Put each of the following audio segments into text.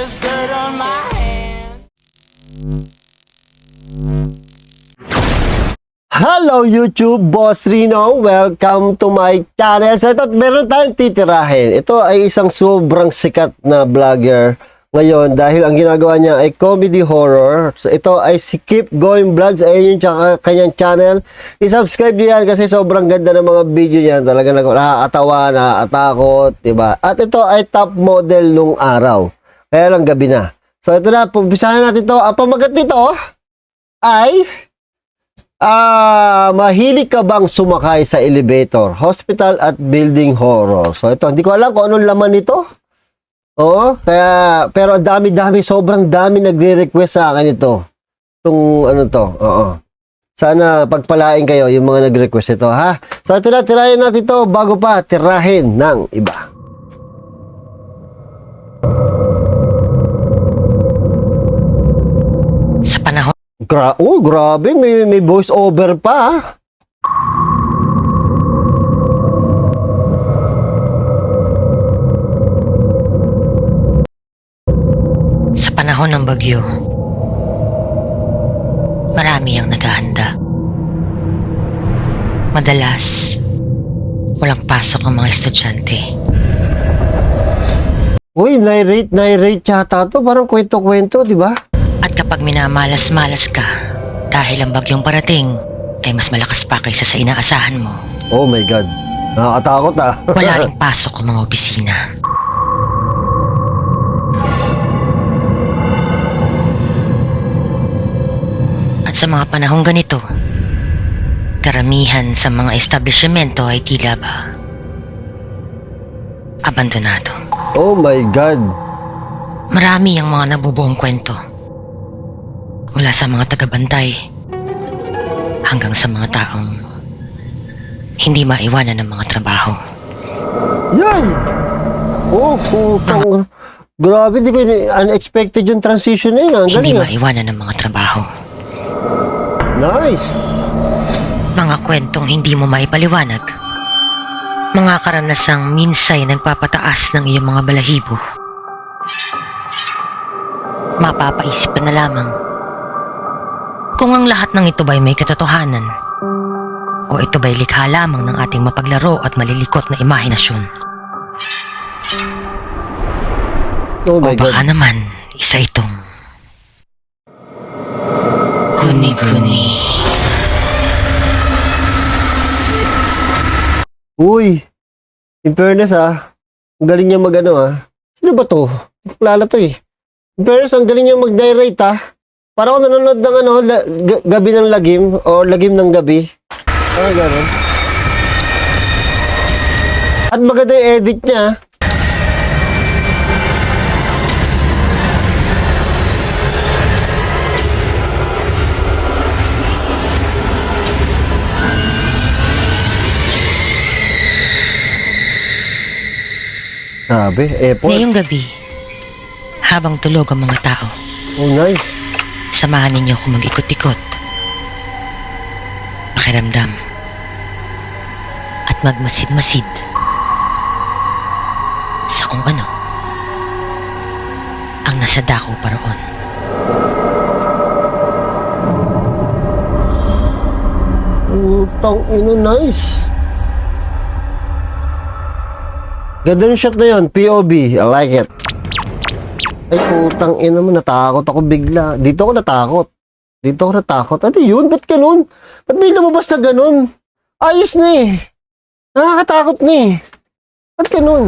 there's dirt on my hands. Hello YouTube, Boss Rino. Welcome to my channel. So ito, meron tayong titirahin. Ito ay isang sobrang sikat na vlogger ngayon dahil ang ginagawa niya ay comedy horror. So ito ay si Keep Going Vlogs. Ayun yung kanyang channel. I-subscribe niyo yan kasi sobrang ganda ng mga video niyan. Talaga nakakatawa, nakakatakot, diba? At ito ay top model nung araw. Kaya lang gabi na. So ito na, pumpisahan natin ito. Ang pamagat nito ay mahilig ka bang sumakay sa elevator, hospital at building horror? So ito, hindi ko alam kung anong laman nito. Oo, kaya, pero dami-dami, sobrang dami nagre-request sa akin ito. Itong ano to, oo. Sana pagpalain kayo yung mga nag-request ito, ha? So ito na, tirahin natin ito bago pa tirahin ng iba. Sa panahon Grabe, may voice over pa, ha? Sa panahon ng bagyo, marami ang naghahanda. Madalas, walang pasok ang mga estudyante. Uy, narrate yata to. Parang kwento-kwento, di ba? At kapag minamalas-malas ka, dahil ang bagyong parating ay mas malakas pa kaysa sa inaasahan mo, Oh my God. Nakakatakot, ah. wala ring pasok ang mga opisina. At sa mga panahong ganito, karamihan sa mga establishmento ay tila ba abandonado. Oh my God. Marami ang mga nabubuong kwento. Mula sa mga tagabantay hanggang sa mga taong hindi maiwanan ng mga trabaho. Yan! Oh, putang. Grabe, di ko unexpected yung transition na yun. Ang Hindi galing, ah. maiwanan ng mga trabaho. Nice. Mga kwentong hindi mo maipaliwanag. Mga karanasang minsay nagpapataas ng iyong mga balahibo. Mapapaisip ka na lamang kung ang lahat ng ito ba'y may katotohanan o ito ba'y likha lamang ng ating mapaglaro at malilikot na imahinasyon. Oh O my baka God. naman isa itong kuni-kuni. Uy. In fairness, ah. Ang galing niya mag-ano, ah. Sino ba to? Hindi ko kilala to, eh. In fairness, ang galing niya mag-narrate, ah. Parang ako nanonood ng ano, gabi ng lagim o lagim ng gabi. Gano'n. At maganda yung edit niya. Grabe, effort. Ngayong gabi, habang tulog ang mga tao, Oh, nice. samahan ninyo ako mag-ikot-ikot, pakiramdam, at magmasid-masid sa kung ano ang nasa dako paroon. Putang ino, nice. Ganda yung shot na yun, POV, I like it. Ay, putang ina mo, natakot ako bigla. Dito ako natakot. Ano yun? Ba't ganun? Ba't may lumabas na ganun? Ayos na eh. Nakakatakot na eh. Ba't ganun?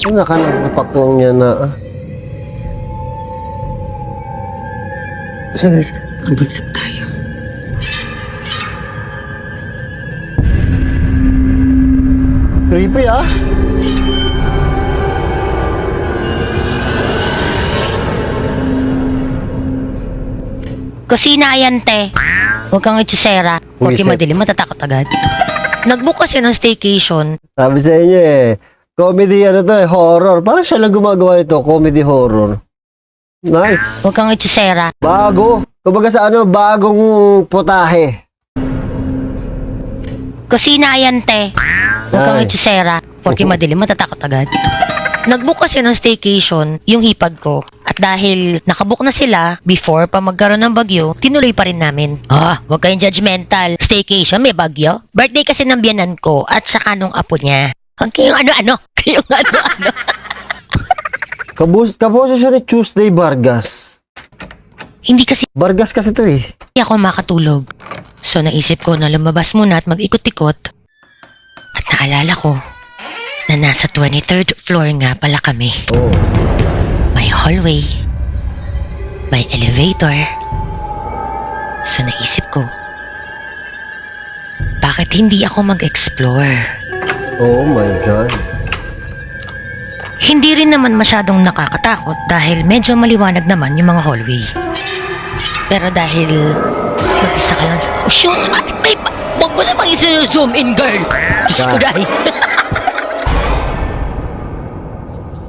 Ano ka nagpapakwang niya na ah? So guys, mag-vlog tayo. Creepy ah. Kusina yan, te. Huwag kang itsusera. Porque Wiset. madilim, matatakot agad. Nag-book kasi ng staycation. Sabi sa inyo eh. Comedy ano to eh, horror. Parang siya lang gumagawa nito, comedy horror. Nice. Huwag kang itsusera. Bago. Kumbaga sa ano, bagong putahe. Kusina yan, te. Huwag kang Ay. itsusera. Porque madilim, matatakot agad. Nag-book kasi ng staycation yung hipag ko. At dahil nakabook na sila before pa magkaroon ng bagyo, tinuloy pa rin namin. Huwag kayong judgmental. Staycation, may bagyo. Birthday kasi ng biyanan ko at saka nung apo niya. Huwag kayong ano-ano. Kayong ano-ano. Kaboso siya ni Tuesday Vargas. Hindi kasi Vargas kasi ito eh. ako makatulog. So naisip ko na lumabas muna at mag-ikot-ikot. At naalala ko na nasa 23rd floor nga pala kami. Oo. May hallway. May elevator. So naisip ko, bakit hindi ako mag-explore? Oh my God. Hindi rin naman masyadong nakakatakot dahil medyo maliwanag naman yung mga hallway. Pero dahil mag-isa ka lang sa... Oh shoot! Ay, wag mo namang zoom in, girl! Diyos ko dahil.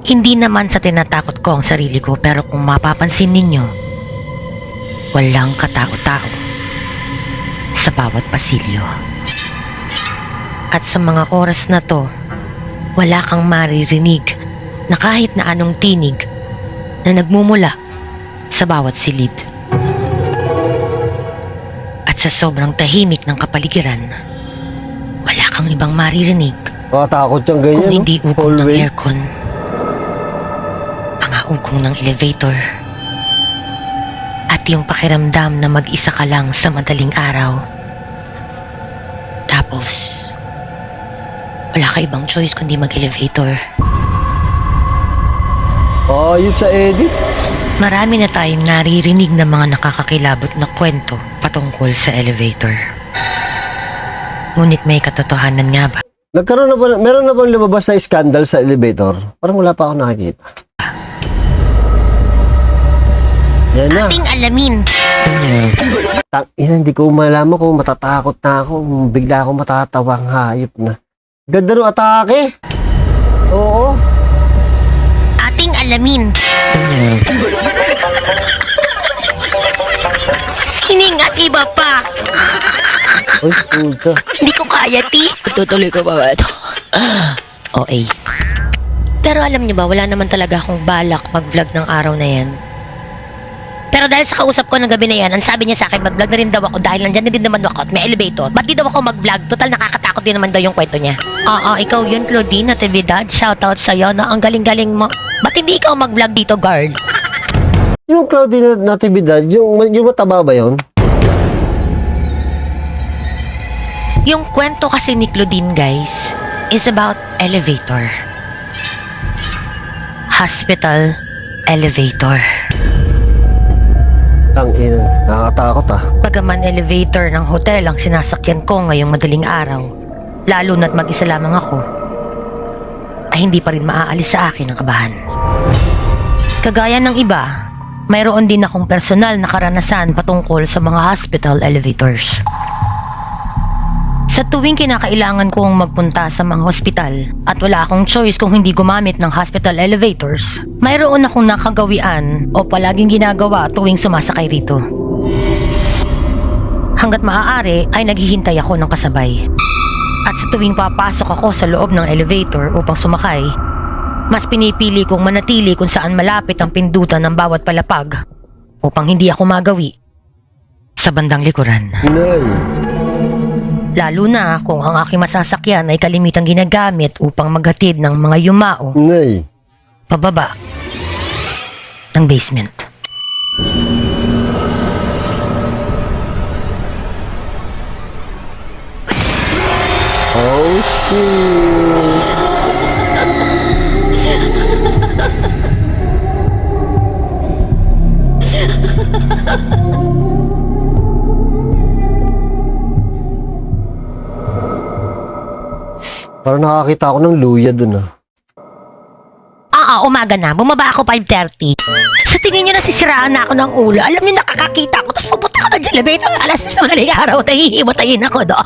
Hindi naman sa tinatakot ko ang sarili ko, pero kung mapapansin ninyo, walang katao-tao sa bawat pasilyo. At sa mga oras na to, wala kang maririnig na kahit na anong tinig na nagmumula sa bawat silid. At sa sobrang tahimik ng kapaligiran, wala kang ibang maririnig Nakatakot yung ganyan, kung hindi no? ugong ng Hallway. aircon, mga ugong ng elevator, at yung pakiramdam na mag-isa ka lang sa madaling araw. Tapos, wala ka ibang choice kundi mag-elevator. Ayun sa edit. Marami na tayong naririnig na mga nakakakilabot na kwento patungkol sa elevator. Ngunit may katotohanan nga ba? Nagkaroon na ba, meron na bang lumabas na scandal sa elevator? Parang wala pa ako nakikita. Yan na. Ating alamin. Hindi ko malaman kung matatakot na ako. Bigla ako matatawang hayop na. Ganda ng atake. Oo. Ating alamin. Hining at iba pa. Uy, puta. Hindi ko kaya, ti. Tutuloy ko pa ba ito? Okay. Pero alam niyo ba, wala naman talaga akong balak mag-vlog ng araw na yan. Pero dahil sa kausap ko ng gabi na yan, ang sabi niya sa akin, mag-vlog na rin daw ako dahil nandyan na din naman ako at may elevator. Ba't di daw ako mag-vlog? Total nakakatakot din naman daw yung kwento niya. Ikaw yun, Claudine Natividad. Shoutout sa'yo na ang galing-galing mo. Ba't hindi ikaw mag-vlog dito, girl? Yung Claudine Natividad, yung mataba ba yun? Yung kwento kasi ni Claudine, guys, is about elevator. Hospital elevator. Ang ina, nakakatakot ah. Pagaman elevator ng hotel ang sinasakyan ko ngayong madaling araw, lalo na't mag-isa lamang ako, ay hindi pa rin maaalis sa akin ang kabahan. Kagaya ng iba, mayroon din akong personal na karanasan patungkol sa mga hospital elevators. Sa tuwing kinakailangan kong magpunta sa mga hospital at wala akong choice kung hindi gumamit ng hospital elevators, mayroon akong nakagawian o palaging ginagawa tuwing sumasakay rito. Hanggat maaari ay naghihintay ako ng kasabay. At sa tuwing papasok ako sa loob ng elevator upang sumakay, mas pinipili kong manatili kung saan malapit ang pindutan ng bawat palapag upang hindi ako magawi sa bandang likuran. Nay. Lalo na kung ang aking masasakyan ay kalimitang ginagamit upang maghatid ng mga yumao Nay. pababa ng basement. Oh, shit. Parang nakakita ako ng luya dun ah. Umaga na. Bumaba ako 5:30. Sa tingin nyo nasisiraan na ako ng ulo. Alam nyo, nakakakita ko. Tapos pupunta ako ng elevator. Alas sa madaling araw. Nahihimatayin ako do.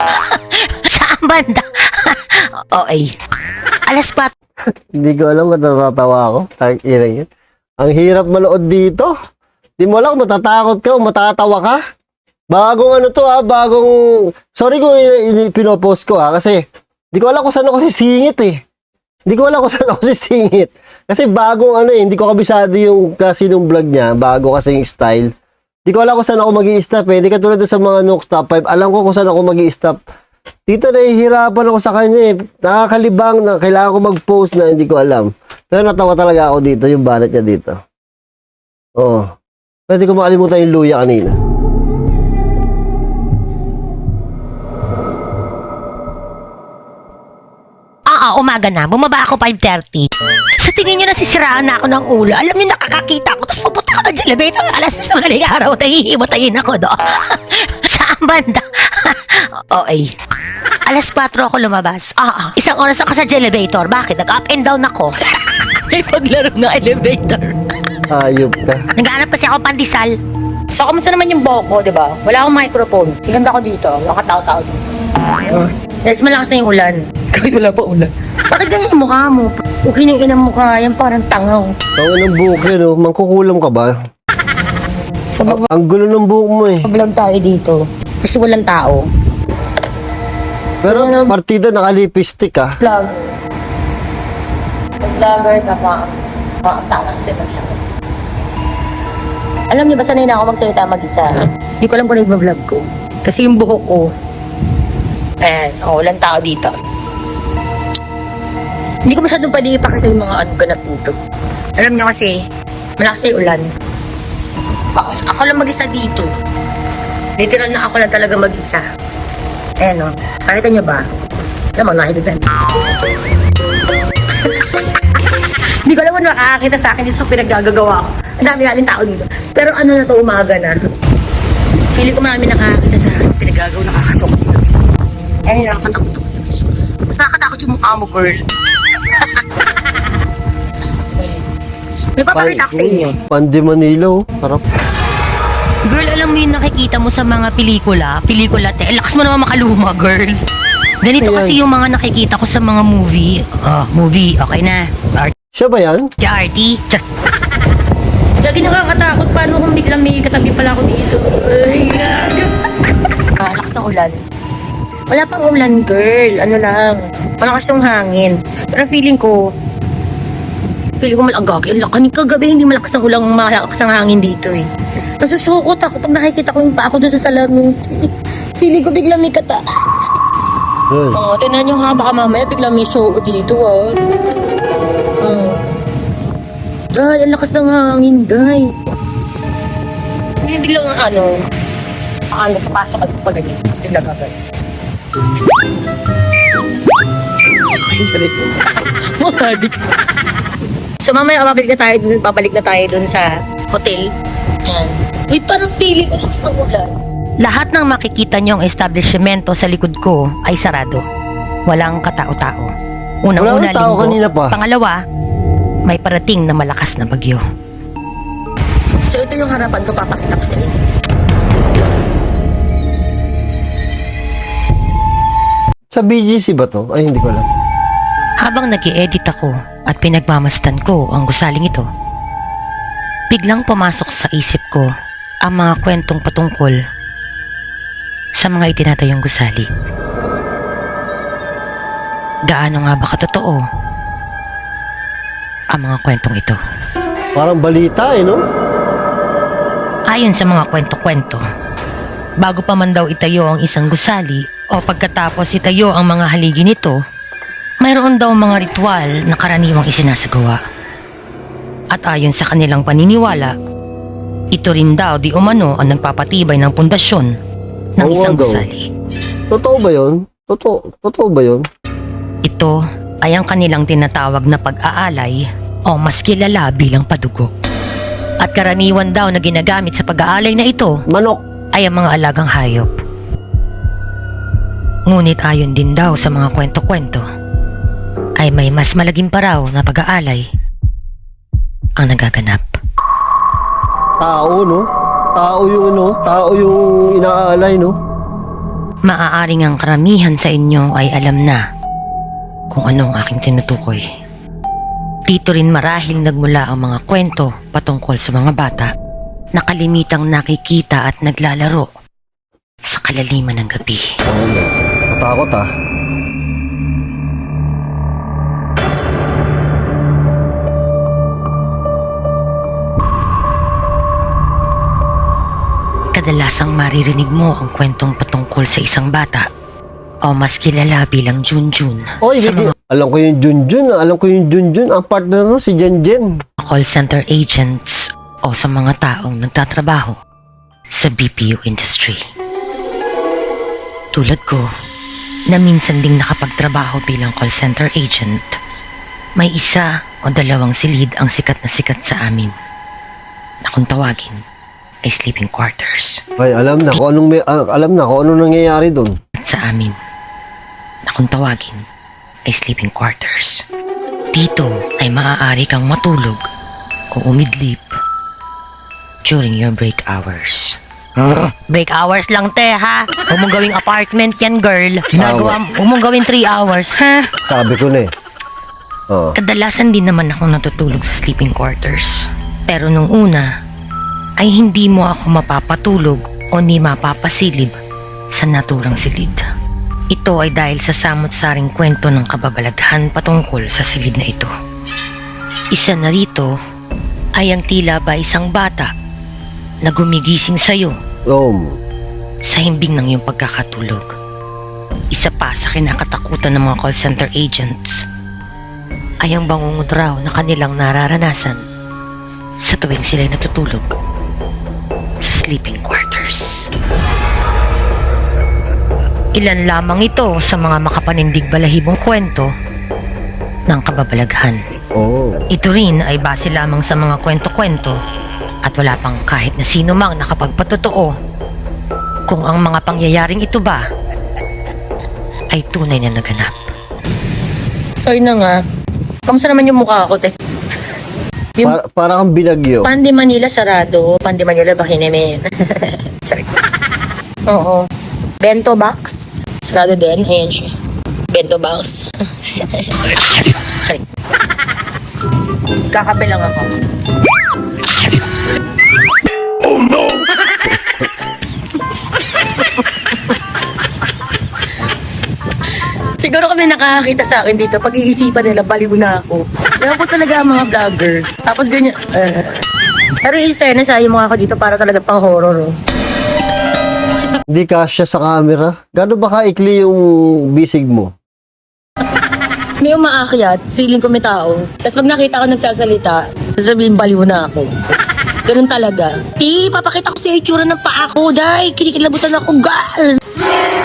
Saan banda? Okay. Alas 4. Hindi ko alam kung natatawa ako. Tangina yun. Ang hirap manood dito. Di mo alam kung matatakot ka o matatawa ka. Bagong ano to bagong... Sorry kung pinopost ko kasi di ko alam kung saan ako sisingit eh. Di ko alam kung saan ako sisingit. Kasi bagong ano hindi ko kabisado yung klase ng vlog niya. Bago kasi yung style. Hindi ko alam kung saan ako mag-i-stop eh. Hindi katulad sa mga Nook Top 5. Alam ko kung saan ako mag-i-stop. Dito nahihirapan ako sa kanya eh. Nakakalibang na kailangan ko mag-post na hindi ko alam. Pero natawa talaga ako dito, yung banat niya dito. Oo. Pwede ko makalimutan yung luya kanina. Umaga na. Bumaba ako 5:30. Sa tingin nyo nasisiraan na ako ng ulo. Alam nyo, nakakakita ko. Tapos pupunta ako ng elevator. Alas 6 ng araw. Nahihimatayin ako do. Saan banda? Okay. Alas 4 ako lumabas. Isang oras ako sa elevator. Bakit? Nag-up and down ako. May paglaro ng elevator. Ayop ka. Naghanap kasi ako pandesal. So, kamusta naman yung boko, di ba? Wala akong microphone. Maganda ko dito. Nakatao-tao dito. Yes, malakas na yung ulan. Kahit wala pa ulan. Bakit ganyan yung mukha mo? Okay ng inang mukha. Yan parang tangaw. Tawin ng buhok yun, oh. Mangkukulam ka ba? So, Ang gulo ng buhok mo eh. mag-vlog tayo dito. Kasi walang tao. Pero partida nakalipistik ah. Vlog. Vlogger ka pa. Tangang sabi. Alam niyo ba, sanay na ako magsalita mag-isa. Hindi ko alam kung nag-vlog ko. Kasi yung buhok ko. Ayan, walang tao dito. Hindi ko masyadong pwede ipakita yung mga ganap dito. Alam niyo kasi, malakas yung ulan. Ako lang mag-isa dito. Literal na ako lang talaga mag-isa. Ayan o, nakita niyo ba? Alam mo, nakikita niyo. Hindi ko alam kung nakakakita sa akin yung sa pinaggagawa ko. Ang dami natin tao dito. Pero ano na to, umaga na. Feeling ko marami nakakakita sa pinaggagawa, nakakasok dito. Ayun, nakakatakot ako. Mas nakakatakot yung mukha mo, girl. May papakita ako sa inyo. Pandi Manila oh. Sarap. Girl, alam mo yung nakikita mo sa mga pelikula, lakas mo naman makaluma, girl. Ganito Ayan. kasi yung mga nakikita ko sa mga movie. Movie, okay na. Siya ba yan? RT. Lagi nakakatakot. Paano kung biglang may katabi pala ako dito? Ay, lakas ng ulan. Wala pang ulan, girl. Ano lang. Malakas yung hangin. Pero feeling ko malagag. Kanina kagabi, hindi malakas ang ulang, malakas ang hangin dito eh. Nasusukot ako pag nakikita ko yung pa ako doon sa salamin. Feeling ko biglang may kata. Tinan nyo ha, baka mamaya biglang may show dito ah. Guy, ang lakas ng hangin, guy. Hindi biglang papasok ka dito pag ganyan. Mas biglang kagay. So mamaya babalik na tayo dun sa hotel. Yan. Wait, parang feeling ko lakas ng ulan. Lahat ng makikita niyong establishmento sa likod ko ay sarado. Walang katao-tao. Unang-una Walang tao linggo. kanina pa. Pangalawa, may parating na malakas na bagyo. So ito yung harapan ko, papakita ko sa inyo. Sa BGC ba to? Ay, hindi ko alam. Habang nag-i-edit ako at pinagmamasdan ko ang gusaling ito, biglang pumasok sa isip ko ang mga kwentong patungkol sa mga itinatayong gusali. Gaano nga ba katotoo ang mga kwentong ito? Parang balita no? Ayon sa mga kwento-kwento, bago pa man daw itayo ang isang gusali o pagkatapos itayo ang mga haligi nito, mayroon daw mga ritual na karaniwang isinasagawa. At ayon sa kanilang paniniwala, ito rin daw di umano ang nagpapatibay ng pundasyon ng isang daw. gusali. Totoo ba yun? Totoo ba yun? Ito ay ang kanilang tinatawag na pag-aalay o mas kilala bilang padugo. At karaniwan daw na ginagamit sa pag-aalay na ito Manok. ay ang mga alagang hayop. Ngunit ayon din daw sa mga kwento-kwento, ay may mas malagim pa raw na pag-aalay ang nagaganap. Tao, no? Tao yung inaalay, no? Maaaring ang karamihan sa inyo ay alam na kung anong aking tinutukoy. Dito rin marahil nagmula ang mga kwento patungkol sa mga bata na kalimitang nakikita at naglalaro sa kalaliman ng gabi. Katakot ah. Kadalasang maririnig mo ang kwentong patungkol sa isang bata o mas kilala bilang Junjun Oy, sa mga alam ko yung Junjun. Alam ko yung Junjun. Ang partner no, si Jenjen. call center agents o sa mga taong nagtatrabaho sa BPO industry. Tulad ko, na minsan ding nakapagtrabaho bilang call center agent, may isa o dalawang silid ang sikat na sikat sa amin na kung tawagin ay sleeping quarters. Ay, alam na kung anong nangyayari doon. Sa amin na kung tawagin ay sleeping quarters. Dito ay maaari kang matulog o umidlip during your break hours. Break hours lang, te, ha? Huwag mong gawing apartment yan, girl. Huwag mong gawing 3 hours, ha? Sabi ko na eh. Oo. Kadalasan din naman ako natutulog sa sleeping quarters. Pero nung una, ay hindi mo ako mapapatulog o ni mapapasilib sa naturang silid. Ito ay dahil sa samot-saring kwento ng kababalaghan patungkol sa silid na ito. Isa na rito ay ang tila ba isang bata na gumigising sa'yo sa himbing ng iyong pagkakatulog. Isa pa sa kinakatakutan ng mga call center agents ay ang bangungot raw na kanilang nararanasan sa tuwing sila'y natutulog sa sleeping quarters. Ilan lamang ito sa mga makapanindig balahibong kwento ng kababalaghan. Ito rin ay base lamang sa mga kwento-kwento at wala pang kahit na sino mang nakapagpatotoo kung ang mga pangyayaring ito ba ay tunay na naganap. So yun na nga. Kamusta naman yung mukha ko, te? Para kang binagyo. Pandi Manila sarado. Pandi Manila bakinemen. Sorry. Oo. Bento box. Sarado din. Ayan siya. Bento box. Sorry. Kakape lang ako. Oh no! Siguro kami nakakakita sa akin dito, pag-iisipan nila, baliw na ako. Kaya po talaga ang mga vlogger. Tapos ganyan, pero i-fairness yung mga ako dito para talaga pang horror. Oh. Hindi kasya sa camera. Gano'n ba kaikli yung bisig mo? May umaakyat, feeling ko may tao. Tapos pag nakita ko nagsasalita, sasabihin baliw na ako. Ganun talaga. Papakita ko sa itsura ng paa ko, dahil kinikilabutan ako, girl.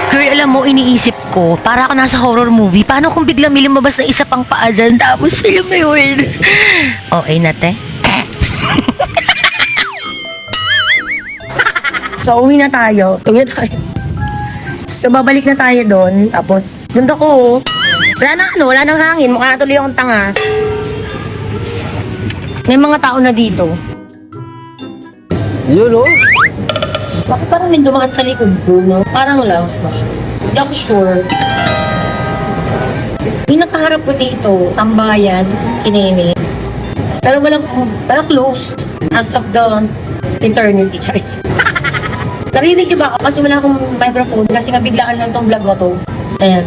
Girl, alam mo, iniisip ko, para ako nasa horror movie. Paano kung biglang may lumabas na isa pang paa dyan, tapos sa'yo may win? Okay na, te? So, uwi na tayo. So, babalik na tayo doon. Tapos, doon ako. Wala nang hangin. Mukha na tuloy akong tanga. May mga tao na dito. Yun, oh. Bakit parang may dumakat sa likod ko, no? Parang lang. Hindi ako sure. Yung nakaharap ko dito, tambayan, kinini. Pero walang closed. As of the eternity, guys. Narinig niyo ba ako? Kasi wala akong microphone. Kasi nga biglaan lang tong vlog ko to. Ayan.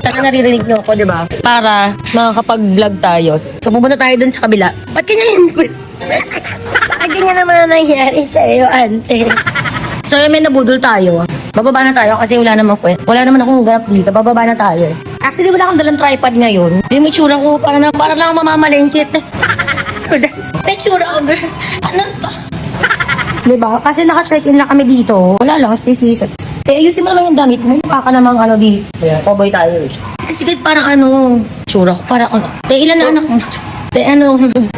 Sana naririnig niyo ako, di ba? Para makakapag-vlog tayo. So, pupunta tayo dun sa kabila. Ba't ganyan? Bakit ganyan naman na nangyari sa'yo, ante? So, may nabudol tayo. Bababa na tayo kasi wala naman akong ganap dito. Bababa na tayo. Actually, wala akong dalang tripod ngayon. Yung may tsura ko, para lang mamamalengkit. So, may tsura ko, girl. Ano to? Diba? Kasi naka-check-in lang kami dito. Wala lang, staycation. Ayusin mo naman yung damit mo. Mukha ka namang dito. Yeah, cowboy tayo eh. Kasi kahit parang tsura ko, parang ilan na anak mo?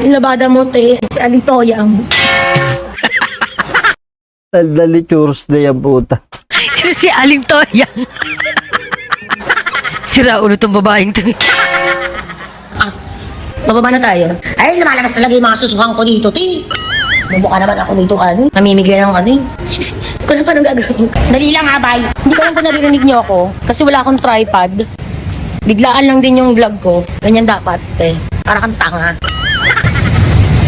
Ilabada mo, si Alitoya mo. Dali churros na yan, puta. Si Aling Toyang. Sira ulo tong babaeng to. Bababa na tayo. Ay, lumalabas talaga yung mga susuhang ko dito, ti. Mumukha naman ako dito, namimigay ng Kung ano pa nang gagawin. Dali lang, bay. Hindi ko lang kung naririnig niyo ako. Kasi wala akong tripod. Biglaan lang din yung vlog ko. Ganyan dapat, para kang tanga.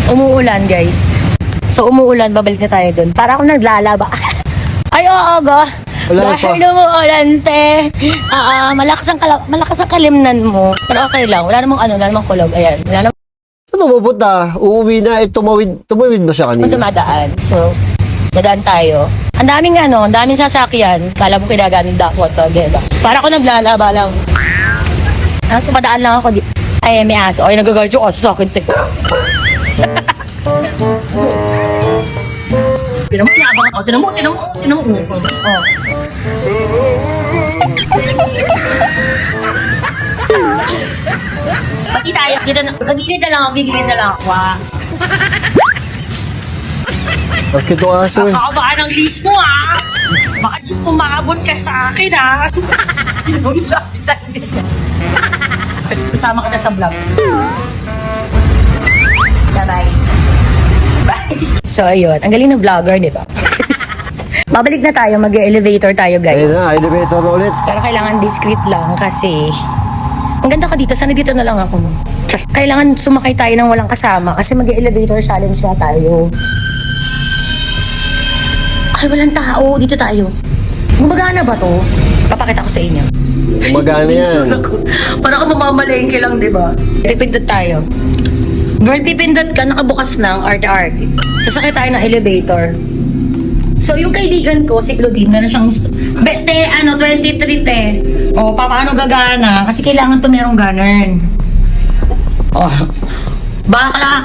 Umuulan, guys. So, umuulan, babalik na tayo dun. Para akong naglalaba. Ay, oo, go. Dahil umuulan, te. Malakas ang kalimnan mo. Pero okay lang. Wala namang kulog. Ayan. Wala namang... Ano pupunta? Uuwi na, tumawid ba siya Kung kanina? dumadaan. So, dadaan tayo. Ang daming sasakyan. Kala mo kinaganon dapat to, diba? Para ako naglalaba lang. Tumadaan lang ako. Ay, may aso. Ay, nagagalit yung aso sa akin. Tinan mo, kinabang ako. Tinan mo. Oh. Pati tayo. Gagilid na lang ako. Ah. Ang cute ng aso eh. Baka ng list mo, ah. Baka Diyos kumabot ka sa akin, ah. Sasama ka na sa vlog. Bye-bye. Bye. So, ayun. Ang galing ng vlogger, di ba? Babalik na tayo. Mag-elevator tayo, Ayun guys. na, elevator na ulit. Pero kailangan discreet lang kasi ang ganda ka dito. Sana dito na lang ako. Kailangan sumakay tayo ng walang kasama kasi mag-elevator challenge na tayo. Ay, walang tao. Dito tayo. Gumagana ba to? Papakita ko sa inyo. Gumagana yan. Para ako mamamalengke lang, di ba? Pipindot tayo. Girl, pipindot ka, nakabukas na ang arte-arte. Sasakay tayo ng elevator. So, yung kaibigan ko, si Claudine, meron siyang 23 te. O, paano gagana? Kasi kailangan to merong ganern. Oh, bakla.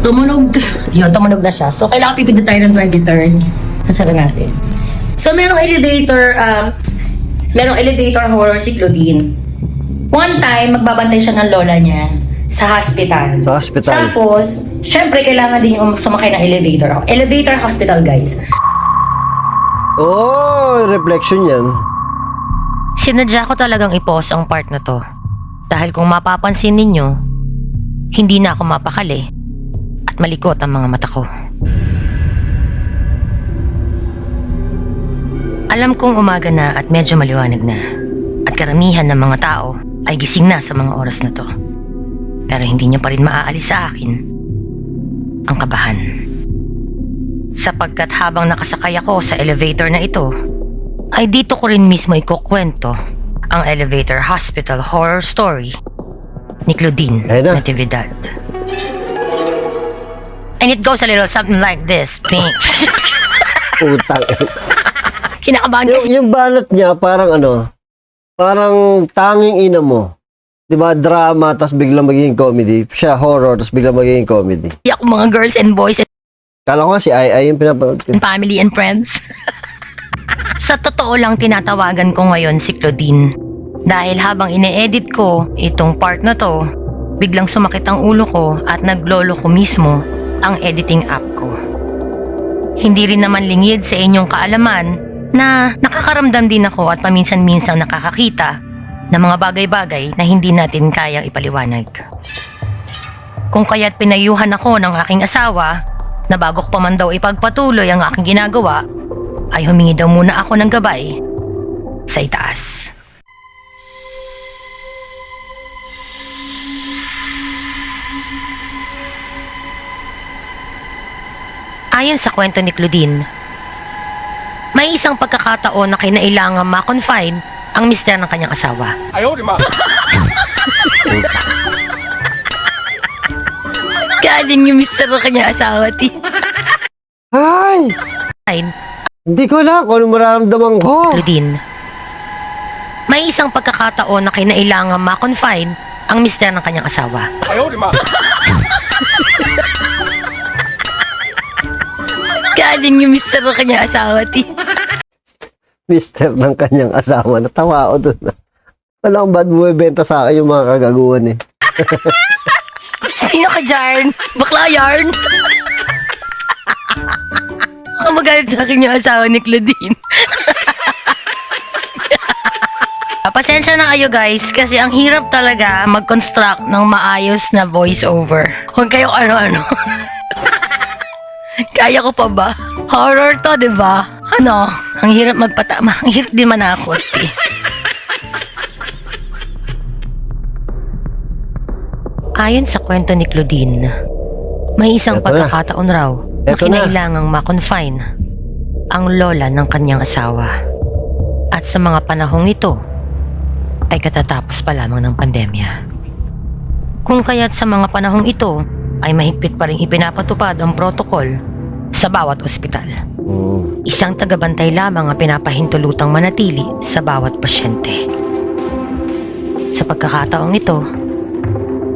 Tumunog. Yun, tumunog na siya. So, kailangan pipindot tayo ng 23rd. Sasara natin. So, merong elevator horror si Claudine. One time, magbabantay siya ng lola niya sa hospital. Sa hospital. Tapos, syempre, kailangan din yung sumakay ng elevator. Elevator hospital, guys. Oh, reflection yan. Sinadya ko talagang i-pause ang part na to. Dahil kung mapapansin ninyo, hindi na ako mapakali at malikot ang mga mata ko. Alam kong umaga na at medyo maliwanag na at karamihan ng mga tao ay gising na sa mga oras na to. Pero hindi niya pa rin maaalis sa akin ang kabahan. Sapagkat habang nakasakay ako sa elevator na ito, ay dito ko rin mismo ikukwento ang elevator hospital horror story ni Claudine Ayun na. Natividad. And it goes a little something like this, Pink. Utang. Kinakabahan kasi. yung balat niya, parang parang tanging ina mo. Diba, drama, tapos biglang magiging comedy. Siya, horror, tapos biglang magiging comedy. Ako mga girls and boys Kala ko nga si Ai yung pinapanood ko. and family and friends. Sa totoo lang tinatawagan ko ngayon si Claudine. Dahil habang ine-edit ko itong part na to, biglang sumakit ang ulo ko at naglolo ko mismo ang editing app ko. Hindi rin naman lingid sa inyong kaalaman na nakakaramdam din ako at paminsan-minsan nakakakita ng mga bagay-bagay na hindi natin kayang ipaliwanag. Kung kaya't pinayuhan ako ng aking asawa na bago ko pa man daw ipagpatuloy ang aking ginagawa, ay humingi daw muna ako ng gabay sa itaas. Ayon sa kwento ni Claudine, may isang pagkakataon na kinailangan ma-confine ang mister ng kanyang asawa. Galing yung mister ng kanyang asawa, Ay! Hindi ko alam kung ano mararamdaman ko. Claudine. May isang pagkakataon na kinailangan ma-confine ang mister ng kanyang asawa. Galing yung mister ng kanyang asawa, Mister ng kanyang asawa. Natawa ako dun. Wala akong ba't bumibenta sa akin yung mga kagaguhan eh. Sino ka, Jarn? Bakla, Yarn? Ang magalit sa akin yung asawa ni Claudine. Pasensya na kayo guys kasi ang hirap talaga mag-construct ng maayos na voice-over. Huwag kayo ano-ano. Kaya ko pa ba? Horror to, di ba? Ano? Ang hirap magpatama. Ang hirap din manakot. Ayon sa kwento ni Claudine, may isang Eto na. pagkakataon raw na Eto na. kinailangang ma-confine ang lola ng kanyang asawa. At sa mga panahong ito, ay katatapos pa lamang ng pandemya. Kung kaya't sa mga panahong ito ay mahigpit pa rin ipinapatupad ang protokol sa bawat ospital. Isang tagabantay lamang ang pinapahintulutang manatili sa bawat pasyente. Sa pagkakataong ito,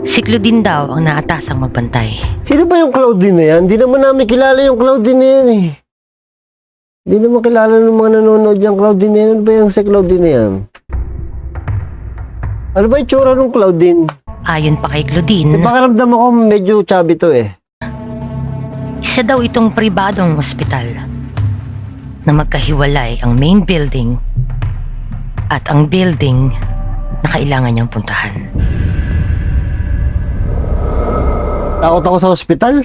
si Claudine daw ang naatasang magbantay. Sino ba yung Claudine na yan? Hindi naman namin kilala yung Claudine na yan eh. Hindi naman kilala ng mga nanonood yung Claudine na yan. Ano ba yung si Claudine na yan? Ano ba yung tsura ng Claudine? Ayon pa kay Claudine, Pakaramdam ako medyo chubby to eh. isa daw itong pribadong ospital na magkahiwalay ang main building at ang building na kailangan niyang puntahan. Takot ako sa ospital.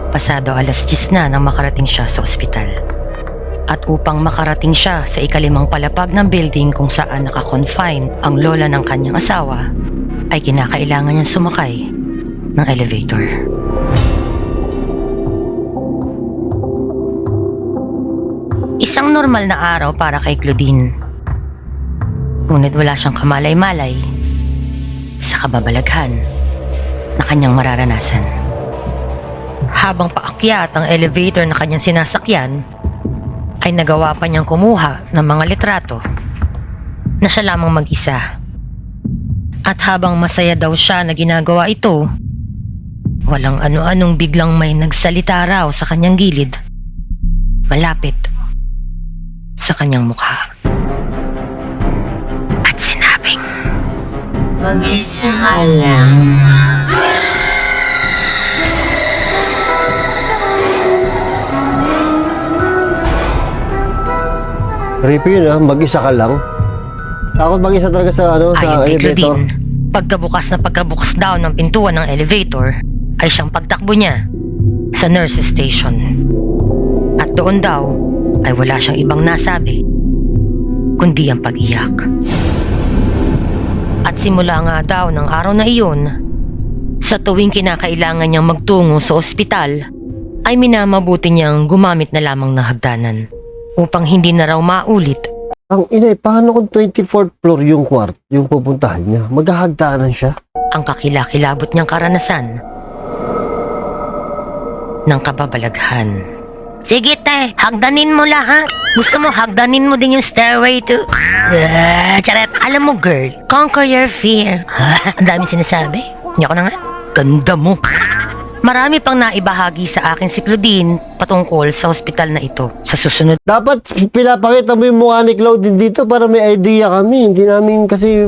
Pasado alas 10 na nang makarating siya sa ospital. At upang makarating siya sa ikalimang palapag ng building kung saan nakakonfine ang lola ng kanyang asawa, ay kinakailangan niyang sumakay ng elevator. Isang normal na araw para kay Claudine. Ngunit wala siyang kamalay-malay sa kababalaghan na kanyang mararanasan. Habang paakyat ang elevator na kanyang sinasakyan, ay nagawa pa niyang kumuha ng mga litrato na siya lamang mag-isa. At habang masaya daw siya na ginagawa ito, walang ano-anong biglang may nagsalita raw sa kanyang gilid, malapit sa kanyang mukha. At sinabing, Mag-isa ka lang. Creepy yun ah, mag-isa ka lang. Takot mag-isa talaga sa ano, sa ayon kay elevator. Claudine, pagkabukas daw ng pintuan ng elevator, ay siyang pagtakbo niya sa nurse's station. At doon daw ay wala siyang ibang nasabi kundi ang pag-iyak. At simula nga daw ng araw na iyon, sa tuwing kinakailangan niyang magtungo sa ospital, ay minamabuti niyang gumamit na lamang ng hagdanan upang hindi na raw maulit. Ang ina, paano kung 24th floor yung yung pupuntahan niya? Maghahagdanan siya? Ang kakilakilabot niyang karanasan ng kababalaghan. Sige te, hagdanin mo lahat. Gusto mo hagdanin mo din yung stairway to... Charet, alam mo girl, conquer your fear. Ang dami sinasabi. Hindi ako na nga. Ganda mo. Marami pang naibahagi sa akin si Claudine patungkol sa ospital na ito. Sa susunod, Dapat pinapakita mo yung mukha ni Claudine dito para may idea kami. Hindi namin kasi,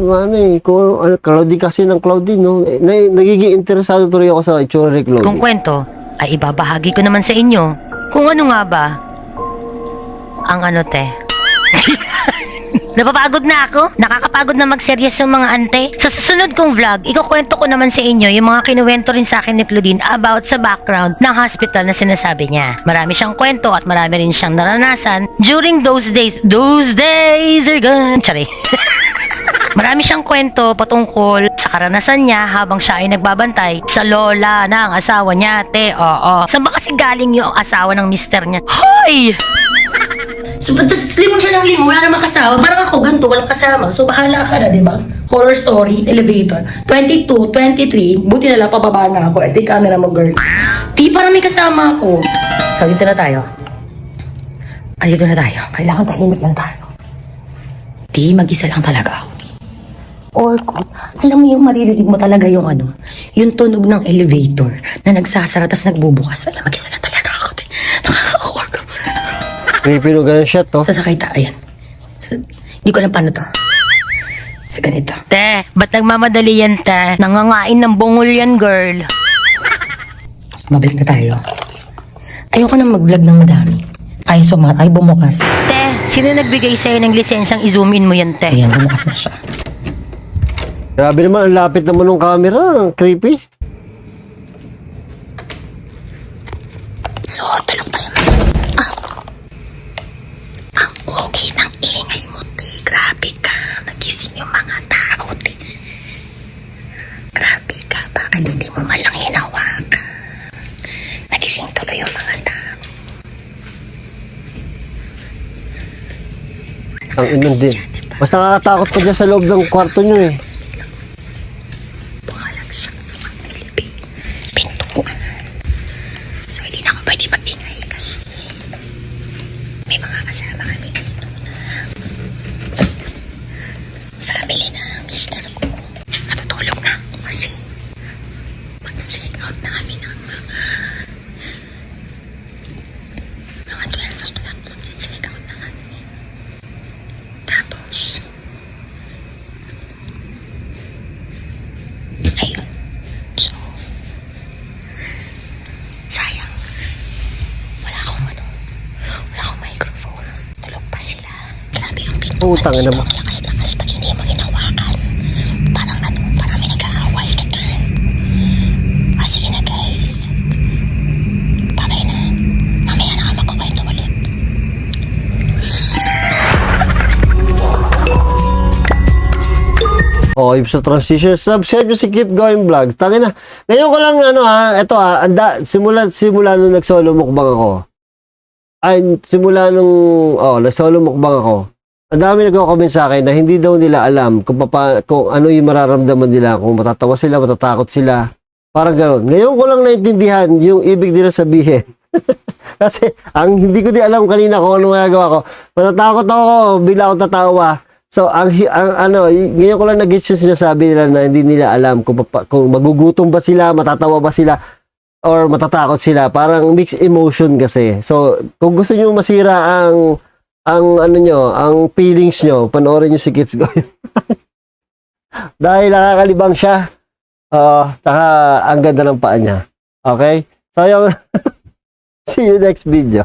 kung Claudine kasi ng Claudine, no? Nagiging interesado tuloy ako sa itsura ni kung Claudine. kwento ay ibabahagi ko naman sa inyo kung ano nga ba ang ano te. Napapagod na ako. Nakakapagod na magseryas yung mga ante. Sa susunod kong vlog, ikukwento ko naman sa inyo yung mga kinuwento rin sa akin ni Claudine about sa background ng hospital na sinasabi niya. Marami siyang kwento at marami rin siyang naranasan during those days. Those days are gone. Tsari. Marami siyang kwento patungkol sa karanasan niya habang siya ay nagbabantay sa lola ng asawa niya, te. Oo. Saan ba kasi galing yung asawa ng mister niya? Hoy! So, limon siya ng limon, wala namang kasama. Parang ako, ganito, walang kasama. So, bahala ka na, di ba? Horror story, elevator. 22, 23, buti na lang, pababa na ako. Ito yung camera mo, girl. Di, parang may kasama ako. So, dito na tayo. Dito na tayo. Kailangan tahimik lang tayo. Di, mag-isa lang talaga ako. Or, alam mo yung maririnig mo talaga yung ano, yung tunog ng elevator na nagsasara, tas nagbubukas. Alam, mag-isa lang talaga ako. Di. Nakaka-award ka. Creepy no, ganun siya to. Sasakay tayo, ayan. So, hindi ko alam paano to. So, ganito. Te, ba't nagmamadali yan, te? Nangangain ng bungol yan, girl. Mabalik na tayo. Ayoko nang mag-vlog ng madami. Ayaw bumukas. Te, sino nagbigay sa'yo ng lisensyang i-zoom in mo yan, te? Ayan, bumukas na siya. Grabe naman, ang lapit naman ng camera. Ang creepy. So, tulog tayo. Ang okay ng ingay mo, te. Grabe ka. Nagising yung mga tao, te. Grabe ka. Bakit hindi mo malang hinawak? Nagising tuloy yung mga tao. Ang inang din. Mas nakakatakot pa dyan sa loob ng kwarto nyo eh. Pumalag siya. house. Ayun. So, sayang. Wala akong microphone. Tulog pa sila. Grabe yung pintuan Utang dito. na mo. Ang lakas-lakas pag hindi mo hinawakan. Parang may nag-aaway ka doon. Sige na guys. Babay na. Mamaya na ako magkukwento ulit. Oh, yung sa transition, subscribe nyo si Keep Going Vlogs. Tangin na. Ngayon ko lang, ito simula nung nag-solo mukbang ako. Nag-solo mukbang ako. Ang dami nagko-comment sa akin na hindi daw nila alam kung ano yung mararamdaman nila, kung matatawa sila, matatakot sila. Parang gano'n. Ngayon ko lang naintindihan yung ibig nila sabihin. Kasi, hindi ko di alam kanina kung ano magagawa ko. Matatakot ako, bigla ako tatawa. So, ngayon ko lang nag-gets yung sinasabi nila na hindi nila alam kung magugutom ba sila, matatawa ba sila, or matatakot sila. Parang mixed emotion kasi. So, kung gusto nyo masira ang feelings nyo, panoorin nyo si Keep Going. Dahil nakakalibang siya. Taka ang ganda ng paa niya. Okay? So, see you next video.